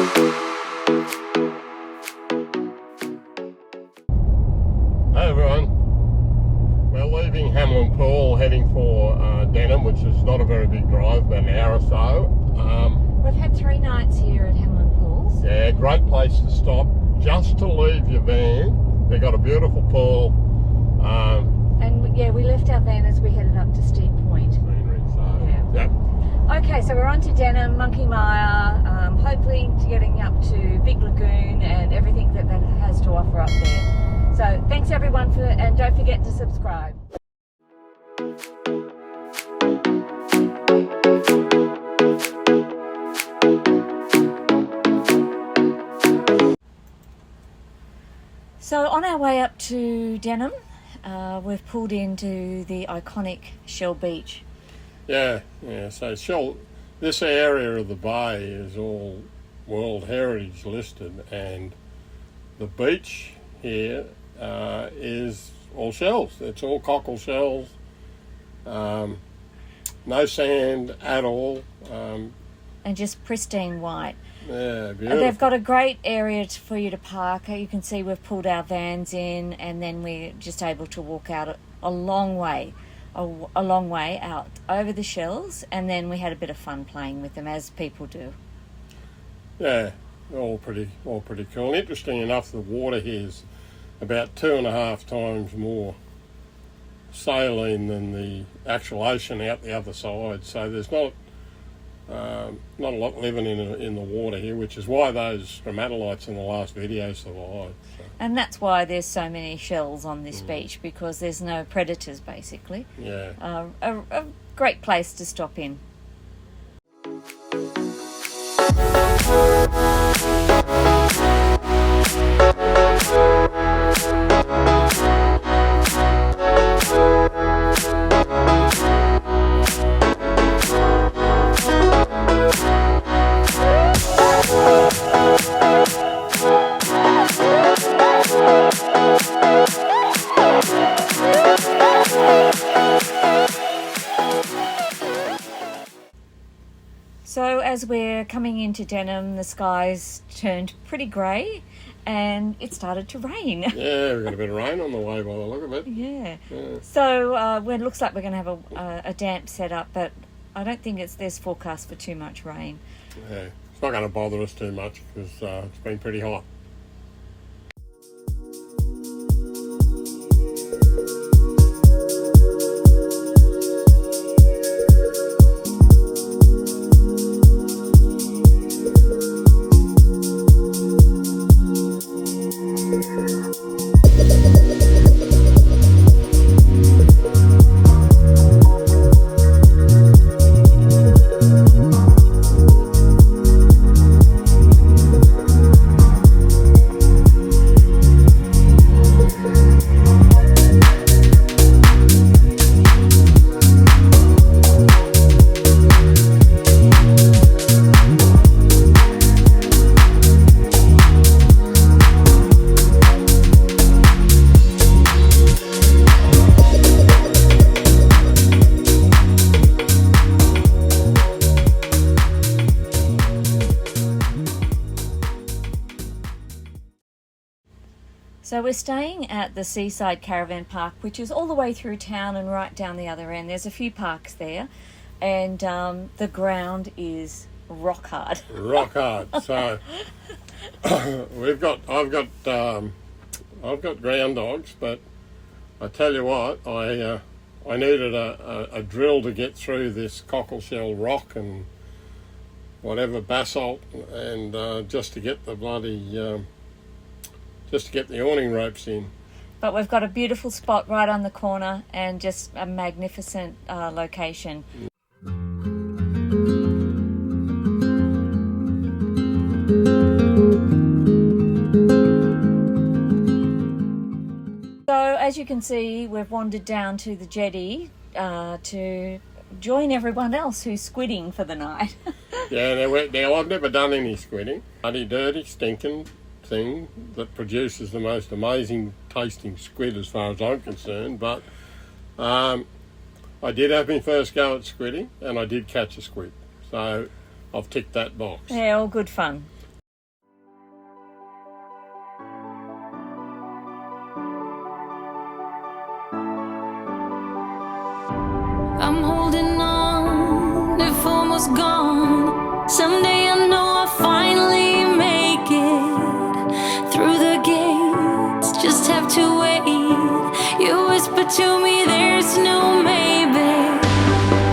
Hey everyone, we're leaving Hamelin Pool heading for Denham, which is not a very big drive, about an hour or so. We've had 3 nights here at Hamelin Pools. Yeah, great place to stop just to leave your van. They've got a beautiful pool. And yeah, we left our van as we headed up to Steep Point. Greenery, so, Yeah. Yep. Okay, so we're on to Denham, Monkey Mia, hopefully getting up to Big Lagoon and everything that has to offer up there. So thanks everyone and don't forget to subscribe. So on our way up to Denham, we've pulled into the iconic Shell Beach. Yeah. So this area of the bay is all World Heritage listed, and the beach here is all shells. It's all cockle shells, no sand at all. And just pristine white. Yeah, beautiful. They've got a great area for you to park. You can see we've pulled our vans in, and then we're just able to walk out a long way out over the shells, and then we had a bit of fun playing with them, as people do. Yeah, all pretty cool. Interesting enough, the water here is about 2.5 times more saline than the actual ocean out the other side. So there's not a lot living in the water here, which is why those stromatolites in the last video survived. So. And that's why there's so many shells on this beach, because there's no predators, basically. Yeah. A great place to stop in. So as we're coming into Denham, the skies turned pretty grey and it started to rain. Yeah, we've got a bit of rain on the way by the look of it. Yeah. So it looks like we're going to have a damp setup, but I don't think there's forecast for too much rain. Yeah, it's not going to bother us too much because it's been pretty hot. So we're staying at the Seaside Caravan Park, which is all the way through town and right down the other end. There's a few parks there, and the ground is rock hard. Rock hard. So I've got ground dogs, but I tell you what, I needed a drill to get through this cockle shell rock and whatever basalt, and just to get the bloody just to get the awning ropes in. But we've got a beautiful spot right on the corner and just a magnificent location. So as you can see, we've wandered down to the jetty to join everyone else who's squidding for the night. Yeah, now I've never done any squidding. Bloody dirty, stinking thing that produces the most amazing tasting squid as far as I'm concerned, but I did have my first go at squidding and I did catch a squid, so I've ticked that box. Yeah, all good fun. gone. Someday I know I'll finally make it through the gates. Just have to wait. You whisper to me there's no maybe.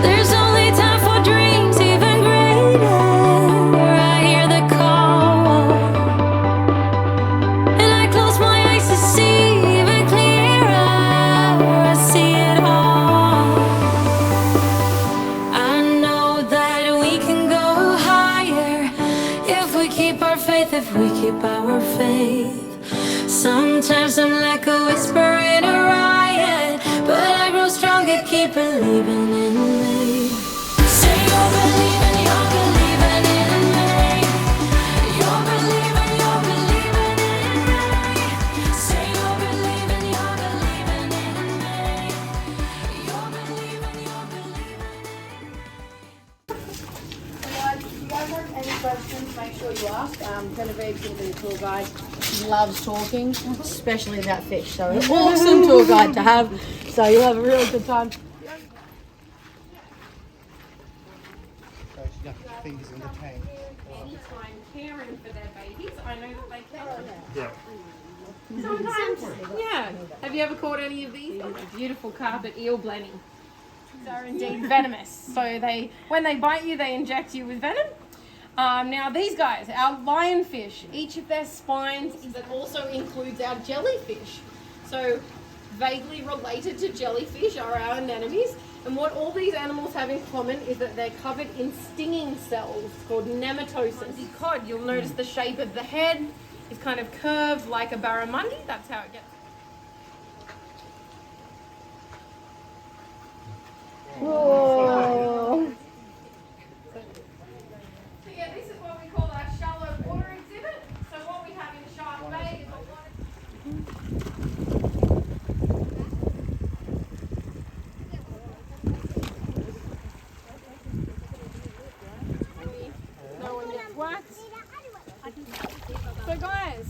There's only time for dreams even greater. I hear the call, and I close my eyes to see even clearer. I see it all. I know that we can go higher if we keep our faith, if we keep our faith. Sometimes I'm like a whisper in a riot, but I grow stronger, keep believing in me. Say you're believing in me. You're believing in me. Say you're believing in me. You're believing If you guys have any questions, make sure you ask. Genevieve's going to be the tour guide. She loves talking, especially about fish. So an awesome tour guide to have. So you'll have a really good time. So she's got things in the tank. Anytime caring for their babies, I know that they can. Yeah. Sometimes, yeah. Have you ever caught any of these? Beautiful carpet eel blenny. These are indeed venomous. So when they bite you, they inject you with venom. Now these guys, our lionfish, each of their spines also includes our jellyfish. So vaguely related to jellyfish are our anemones. And what all these animals have in common is that they're covered in stinging cells called nematocysts. The cod, you'll notice the shape of the head is kind of curved like a barramundi. That's how it gets. Whoa. So yeah, this is what we call our shallow water exhibit. So what we have in Shark Bay is a lot of... No one gets whacked. So guys,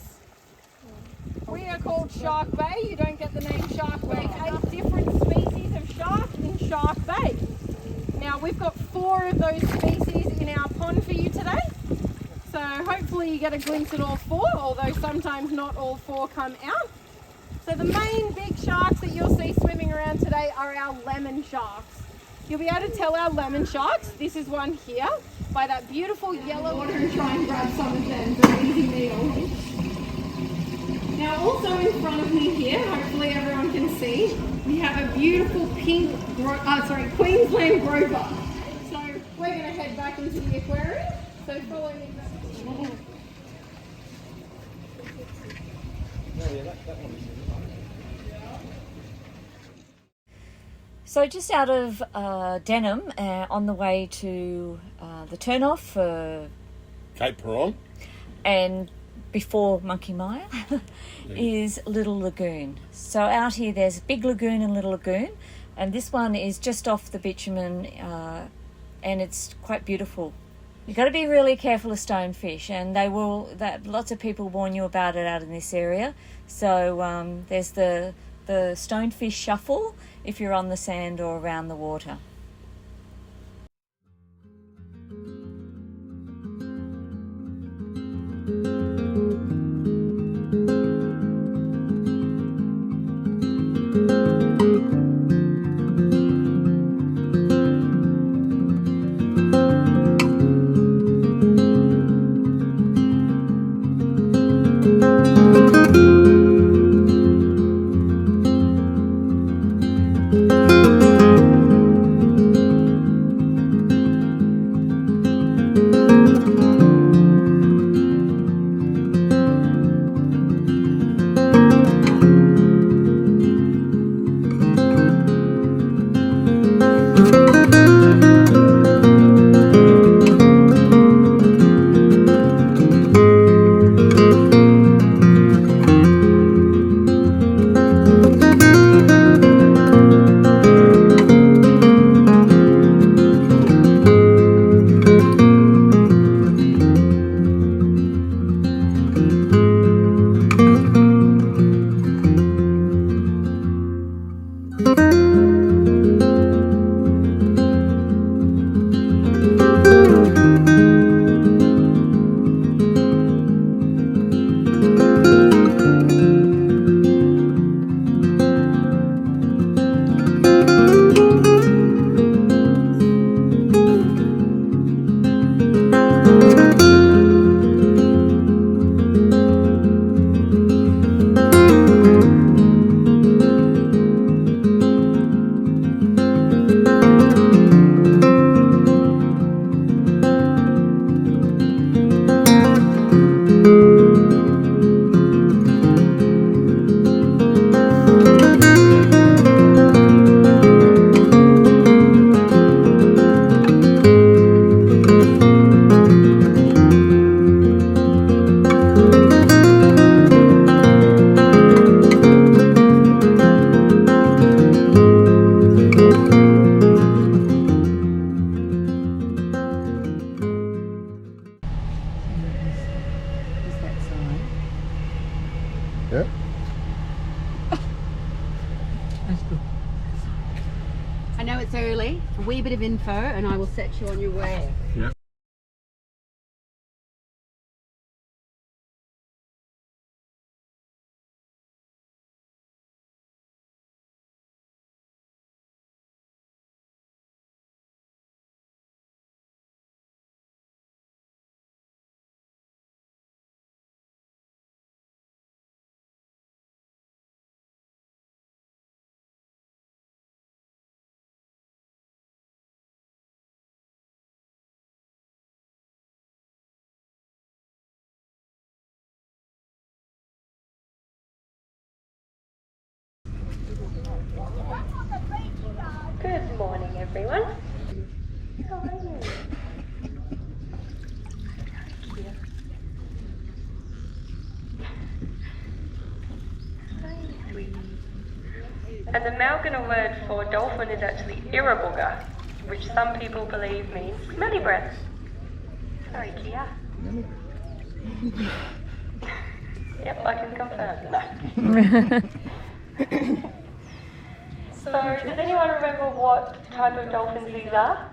we are called Shark Bay. You don't get the name Shark Bay. 8 different species of shark in Shark Bay. Now we've got 4 of those species in our pond for you today. So hopefully you get a glimpse at all 4, although sometimes not all 4 come out. So the main big sharks that you'll see swimming around today are our lemon sharks. You'll be able to tell our lemon sharks, this is one here, by that beautiful yellow water, and try and grab some of them for an easy meal. Now also in front of me here, hopefully everyone can see, we have a beautiful pink, Queensland groper. So we're going to head back into the aquarium. So follow me back. So just out of Denham, on the way to the turnoff for Cape Peron. and before Monkey Mia is Little Lagoon. So out here there's Big Lagoon and Little Lagoon, and this one is just off the bitumen, and it's quite beautiful. You've got to be really careful of stonefish, and lots of people warn you about it out in this area. So there's the stonefish shuffle if you're on the sand or around the water. Yeah. I know it's early. A wee bit of info, and I will set you on your way. Yeah. Good morning, everyone. How are you? Hi, sweetie. And the Malgana word for dolphin is actually irabooga, which some people believe means smelly breath. Sorry, Kia. Yep, I can confirm. No. So, does anyone remember what type of dolphins these are?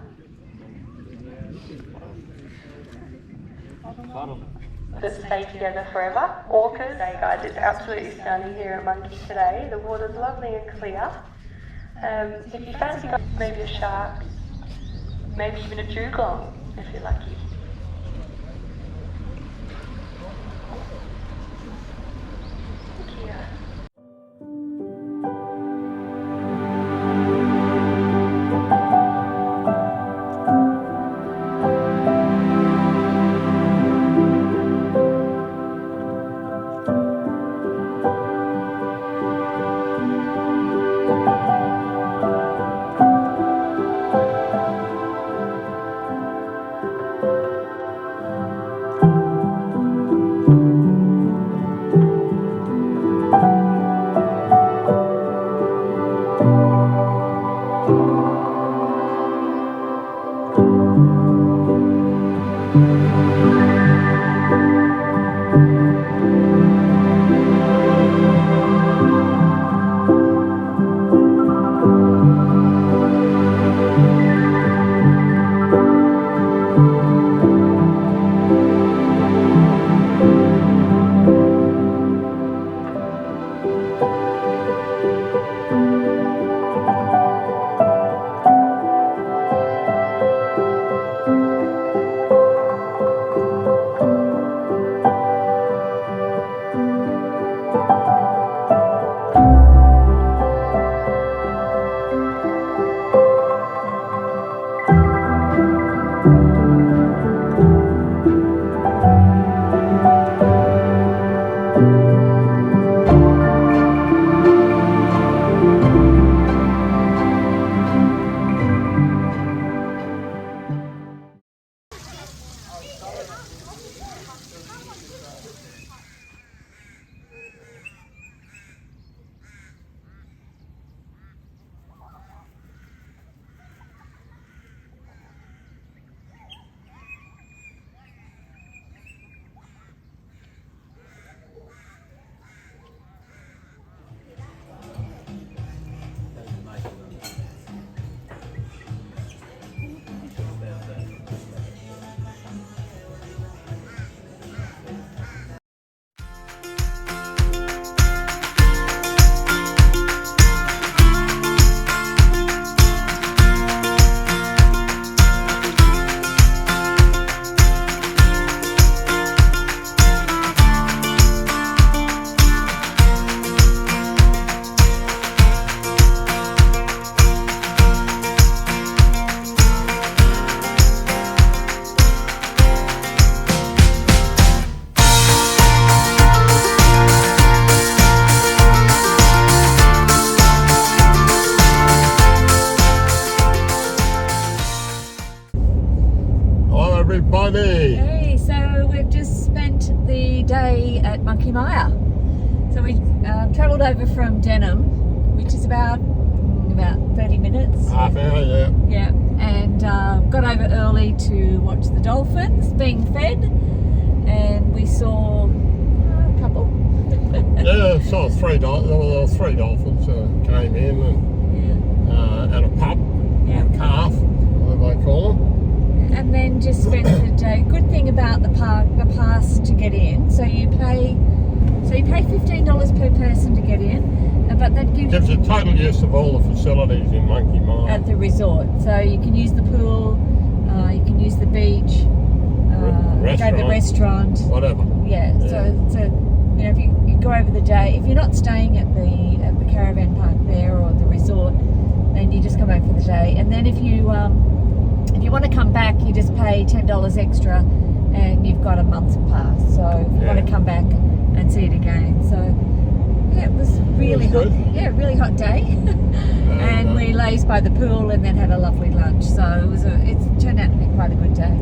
That stay together forever. Orcas. Hey guys, it's absolutely stunning here at Monkey today. The water's lovely and clear. If you fancy maybe a shark, maybe even a dugong, if you're lucky. Kia. Everybody. Hey, so we've just spent the day at Monkey Mia. So we travelled over from Denham, which is about 30 minutes. Half hour, yeah. Yeah, and got over early to watch the dolphins being fed, and we saw a couple. Yeah, saw three dolphins came in and a pup, or a calf, whatever they call them. And then just spent the day. Good thing about the park, the pass to get in. So you pay $15 per person to get in, but that Gives you total use of all the facilities in Monkey Mia. at the resort. So you can use the pool, you can use the beach, go to the restaurant. Whatever. Yeah. So you know, if you go over the day, if you're not staying at the caravan park there or the resort, then you just come over for the day. And then if you want to come back, you just pay $10 extra, and you've got a month's pass. So if you want to come back and see it again, so yeah, it was really hot. Yeah, really hot day, and we lazed by the pool and then had a lovely lunch. So it turned out to be quite a good day.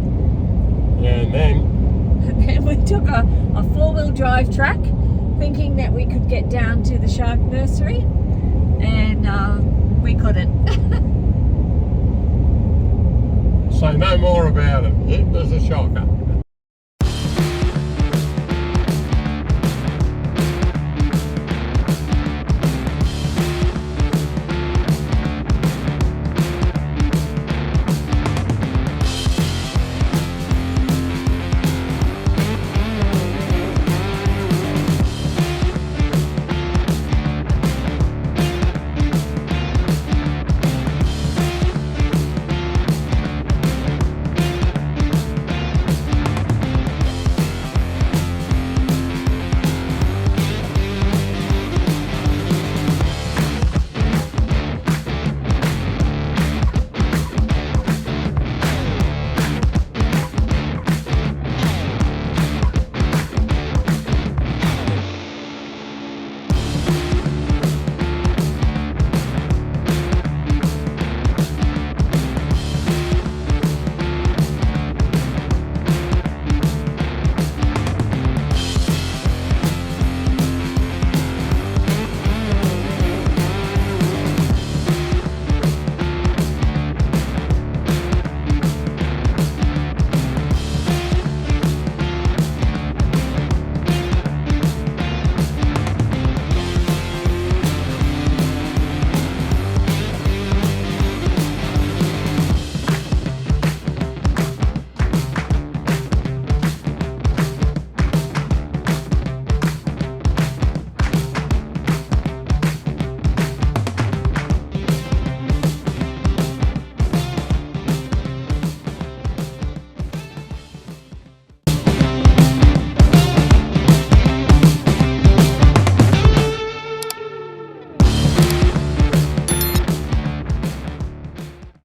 Yeah, and then we took a 4-wheel drive track, thinking that we could get down to the shark nursery, and we couldn't. say no more about it. It was a shocker.